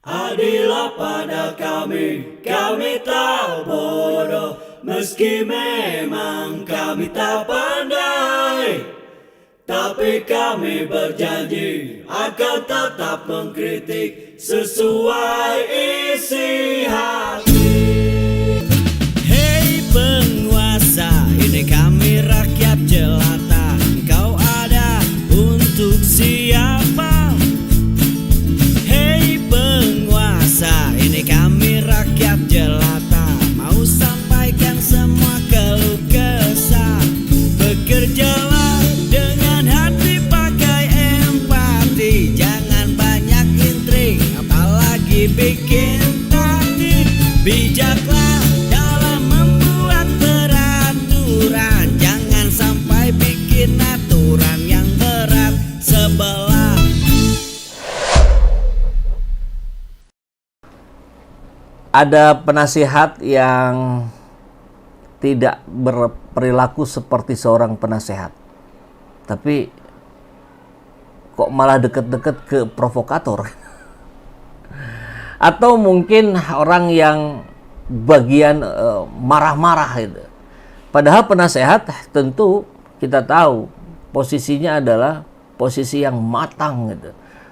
Adillah pada kami tak bodoh, meski memang kami tak pandai. Tapi kami berjanji akan tetap mengkritik sesuai isi hati. Hei penguasa, ini kami rakyat jelata. Engkau ada untuk siapa? Hei penguasa, ini kami rakyat jelata. Mau sampaikan semua keluh kesah. Bekerjalah dengan hati, pakai empati. Jangan banyak intrik, apalagi bikin taktik. Bijaklah dalam membuat peraturan. Jangan sampai bikin aturan yang berat sebelah. Ada penasihat yang tidak berperilaku seperti seorang penasehat, tapi kok malah deket-deket ke provokator. Atau mungkin orang yang bagian marah-marah gitu. Padahal penasehat tentu kita tahu posisinya adalah posisi yang matang gitu.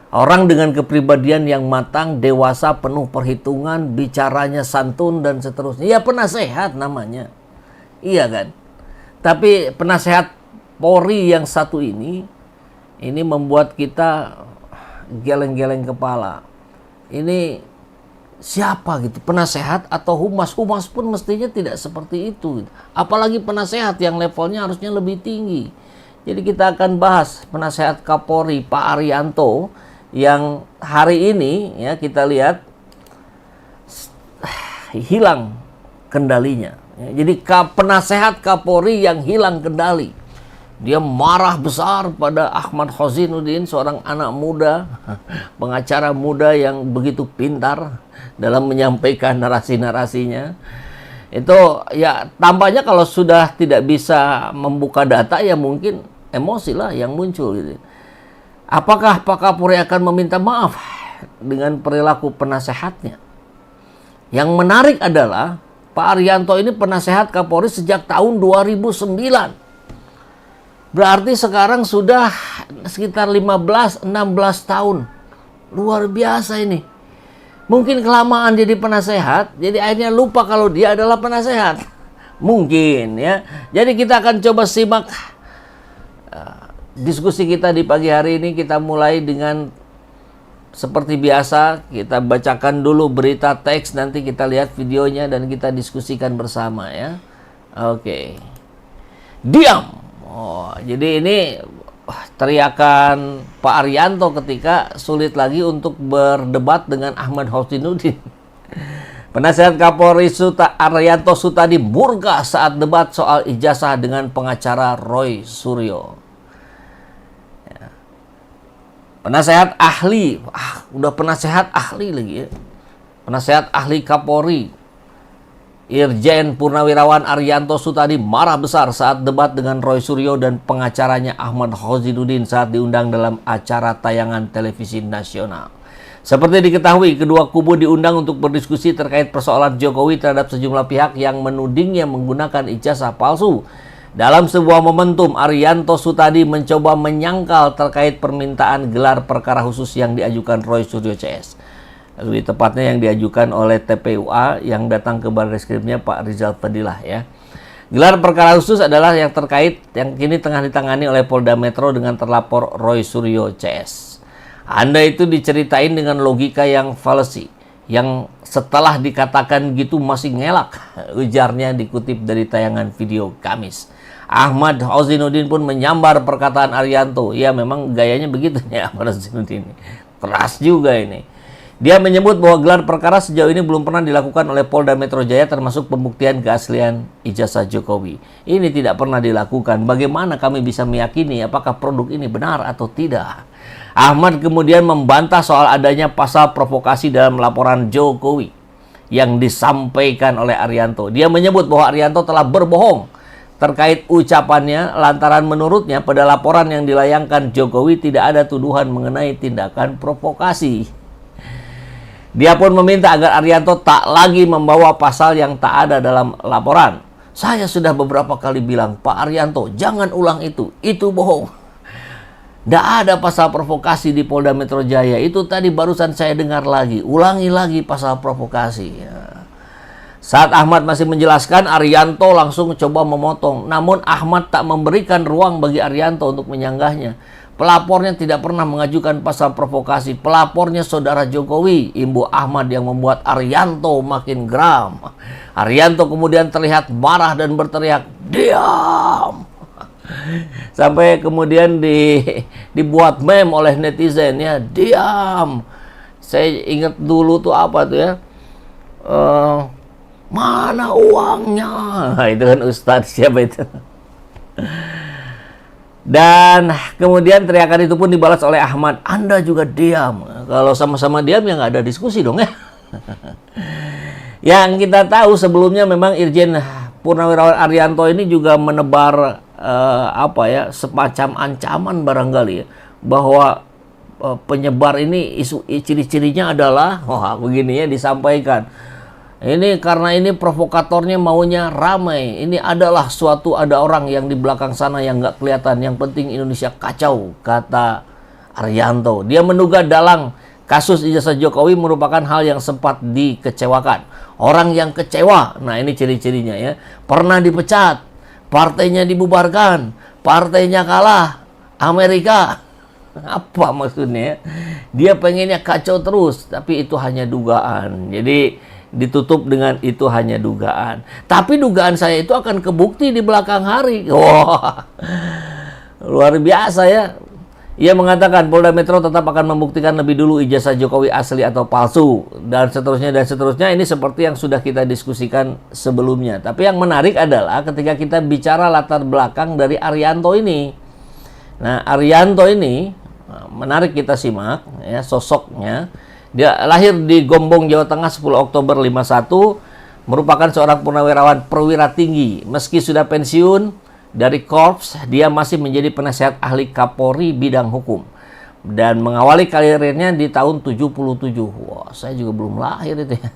Orang dengan kepribadian yang matang, dewasa, penuh perhitungan, bicaranya santun dan seterusnya. Ya penasehat namanya. Iya kan? Tapi penasehat Polri yang satu ini membuat kita geleng-geleng kepala. Ini siapa gitu? Penasehat atau humas? Humas pun mestinya tidak seperti itu. Apalagi penasehat yang levelnya harusnya lebih tinggi. Jadi kita akan bahas penasehat Kapolri Pak Arianto yang hari ini ya kita lihat hilang kendalinya. Jadi penasehat Kapolri yang hilang kendali. Dia marah besar pada Ahmad Hozinuddin, seorang anak muda, pengacara muda yang begitu pintar dalam menyampaikan narasi-narasinya. Itu ya tampaknya kalau sudah tidak bisa membuka data ya mungkin emosi lah yang muncul gitu. Apakah Pak Kapolri akan meminta maaf dengan perilaku penasehatnya? Yang menarik adalah Pak Arianto ini penasehat Kapolri sejak tahun 2009. Berarti sekarang sudah sekitar 15-16 tahun. Luar biasa ini. Mungkin kelamaan jadi penasehat, jadi akhirnya lupa kalau dia adalah penasehat. Mungkin ya. Jadi kita akan coba simak diskusi kita di pagi hari ini. Kita mulai dengan seperti biasa, kita bacakan dulu berita teks, nanti kita lihat videonya dan kita diskusikan bersama ya. Oke. Diam. Oh, jadi ini teriakan Pak Arianto ketika sulit lagi untuk berdebat dengan Ahmad Hozinuddin. Penasehat Kapolri Arianto Sutadi murka saat debat soal ijazah dengan pengacara Roy Suryo. Penasehat ahli, udah penasehat ahli lagi ya. Penasehat ahli Kapolri Irjen Purnawirawan Arianto Sutadi marah besar saat debat dengan Roy Suryo dan pengacaranya Ahmad Hozinuddin saat diundang dalam acara tayangan televisi nasional. Seperti diketahui, kedua kubu diundang untuk berdiskusi terkait persoalan Jokowi terhadap sejumlah pihak yang menudingnya menggunakan ijazah palsu. Dalam sebuah momentum, Arianto Sutadi mencoba menyangkal terkait permintaan gelar perkara khusus yang diajukan Roy Suryo CS. Lebih tepatnya yang diajukan oleh TPUA yang datang ke Barreskrimnya Pak Rizal Fadilah ya. Gelar perkara khusus adalah yang terkait yang kini tengah ditangani oleh Polda Metro dengan terlapor Roy Suryo CS. Anda itu diceritain dengan logika yang fallacy, yang setelah dikatakan gitu masih ngelak, ujarnya dikutip dari tayangan video Kamis. Ahmad Hozinuddin pun menyambar perkataan Arianto. Ya memang gayanya begitu ya Ahmad Hozinuddin. Keras juga ini. Dia menyebut bahwa gelar perkara sejauh ini belum pernah dilakukan oleh Polda Metro Jaya termasuk pembuktian keaslian ijazah Jokowi. Ini tidak pernah dilakukan. Bagaimana kami bisa meyakini apakah produk ini benar atau tidak? Ahmad kemudian membantah soal adanya pasal provokasi dalam laporan Jokowi yang disampaikan oleh Arianto. Dia menyebut bahwa Arianto telah berbohong terkait ucapannya lantaran menurutnya pada laporan yang dilayangkan Jokowi tidak ada tuduhan mengenai tindakan provokasi. Dia pun meminta agar Arianto tak lagi membawa pasal yang tak ada dalam laporan. Saya sudah beberapa kali bilang, Pak Arianto, jangan ulang itu bohong. Tidak ada pasal provokasi di Polda Metro Jaya. Itu tadi barusan saya dengar lagi. Ulangi lagi pasal provokasi. Ya. Saat Ahmad masih menjelaskan, Arianto langsung coba memotong. Namun Ahmad tak memberikan ruang bagi Arianto untuk menyanggahnya. Pelapornya tidak pernah mengajukan pasal provokasi. Pelapornya saudara Jokowi, Imbu Ahmad, yang membuat Arianto makin geram. Arianto kemudian terlihat marah dan berteriak, "Diam!" Sampai kemudian dibuat meme oleh netizen, ya, "Diam." Saya ingat dulu tuh apa tuh ya, "Mana uangnya?" Nah, itu kan Ustadz siapa itu. Dan kemudian teriakan itu pun dibalas oleh Ahmad, "Anda juga diam." Kalau sama-sama diam ya nggak ada diskusi dong ya. Yang kita tahu sebelumnya memang Irjen Purnawirawan Arianto ini juga menebar semacam ancaman barangkali ya, bahwa penyebar ini ciri-cirinya adalah begini ya, disampaikan. Ini karena ini provokatornya maunya ramai. Ini adalah ada orang yang di belakang sana yang nggak kelihatan. Yang penting Indonesia kacau, kata Arianto. Dia menduga dalang kasus ijazah Jokowi merupakan hal yang sempat dikecewakan. Orang yang kecewa, nah ini ciri-cirinya ya. Pernah dipecat, partainya dibubarkan, partainya kalah, Amerika. Apa maksudnya? Dia pengennya kacau terus, tapi itu hanya dugaan. Jadi ditutup dengan itu hanya dugaan. Tapi dugaan saya itu akan kebukti di belakang hari. Wah, luar biasa ya. Ia mengatakan Polda Metro tetap akan membuktikan lebih dulu ijazah Jokowi asli atau palsu, dan seterusnya dan seterusnya. Ini seperti yang sudah kita diskusikan sebelumnya. Tapi yang menarik adalah ketika kita bicara latar belakang dari Arianto ini. Nah, Arianto ini menarik kita simak ya sosoknya. Dia lahir di Gombong, Jawa Tengah 10 Oktober 51, merupakan seorang purnawirawan perwira tinggi. Meski sudah pensiun dari Korps, dia masih menjadi penasehat ahli Kapolri bidang hukum dan mengawali karirnya di tahun 77. Wah, saya juga belum lahir itu ya.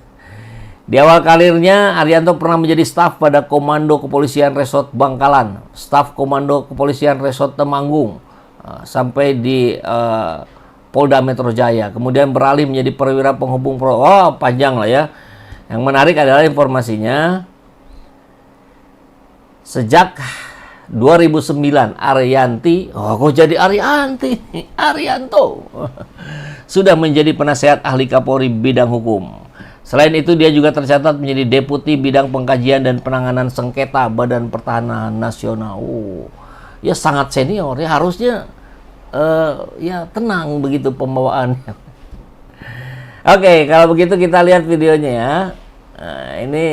Di awal karirnya, Arianto pernah menjadi staf pada Komando Kepolisian Resort Bangkalan, staf Komando Kepolisian Resort Temanggung, sampai di Polda Metro Jaya. Kemudian beralih menjadi perwira penghubung panjang lah ya. Yang menarik adalah informasinya, sejak 2009 kok jadi Arianto sudah menjadi penasehat ahli Kapolri bidang hukum. Selain itu dia juga tercatat menjadi deputi bidang pengkajian dan penanganan sengketa Badan Pertahanan Nasional. Ya sangat senior ya, harusnya ya tenang begitu pembawaannya. Oke, kalau begitu kita lihat videonya ya. Nah, ini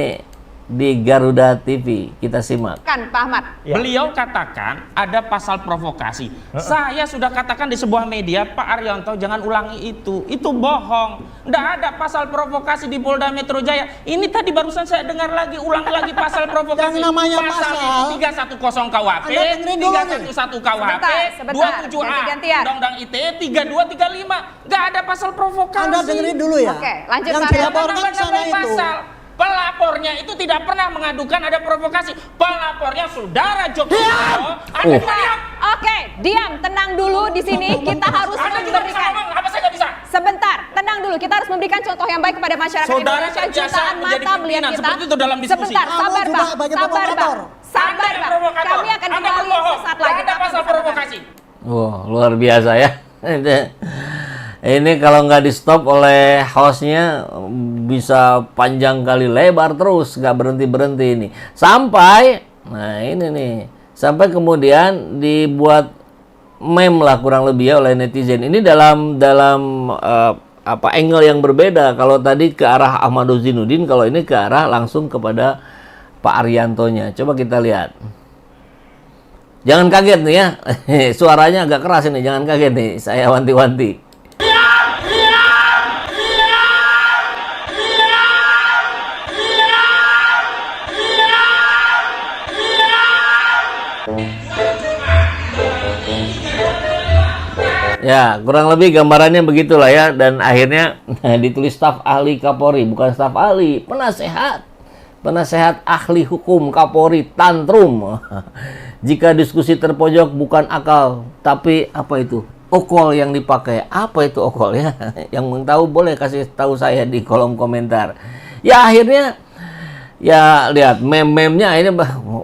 di Garuda TV, kita simak. Kan Pak Ahmad. Ya. Beliau katakan ada pasal provokasi. Saya sudah katakan di sebuah media, Pak Arianto jangan ulangi itu bohong. Tidak ada pasal provokasi di Polda Metro Jaya. Ini tadi barusan saya dengar lagi, ulangi lagi pasal provokasi. Yang namanya pasal 310 KUHP, 311 KUHP, 27A Undang-Undang ITE, 3235. Nggak ada pasal provokasi. Anda dengerin dulu ya. Oke, lanjut Yang Pak dilaporkan sana itu. Pasal. Pelapornya itu tidak pernah mengadukan ada provokasi. Pelapornya saudara Jokowi. Oke, diam, tenang dulu di sini. Kita harus memberikan. Apa saya nggak bisa? Sebentar, tenang dulu. Kita harus memberikan contoh yang baik kepada masyarakat Saudara Indonesia. Jutaan mata melihat kita. Seperti itu dalam diskusi. Sebentar, sabar Kamu Bang. juga banyak Sabar Bang. provokator. Sabar Bang. Kami akan kembali sesaat lagi. Ada pasal provokasi. Wah, luar biasa ya. Ini kalau nggak di stop oleh hostnya bisa panjang kali lebar terus, nggak berhenti ini. Sampai, nah ini nih, sampai kemudian dibuat meme lah kurang lebih ya oleh netizen. Ini dalam angle yang berbeda. Kalau tadi ke arah Ahmad Zainuddin, kalau ini ke arah langsung kepada Pak Ariantonya. Coba kita lihat. Jangan kaget nih ya, suaranya agak keras ini, jangan kaget nih, saya wanti-wanti. Ya, kurang lebih gambarannya begitulah ya. Dan akhirnya ditulis staf ahli Kapolri, bukan staf ahli, penasehat. Penasehat ahli hukum Kapolri tantrum. Jika diskusi terpojok bukan akal, tapi apa itu? Okol yang dipakai. Apa itu okol ya? Yang tahu boleh kasih tahu saya di kolom komentar. Ya akhirnya ya lihat meme-memnya ini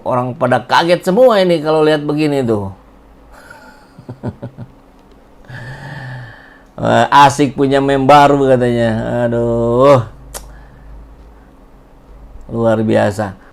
orang pada kaget semua ini kalau lihat begini tuh. Asik punya meme baru katanya. Aduh. Luar biasa.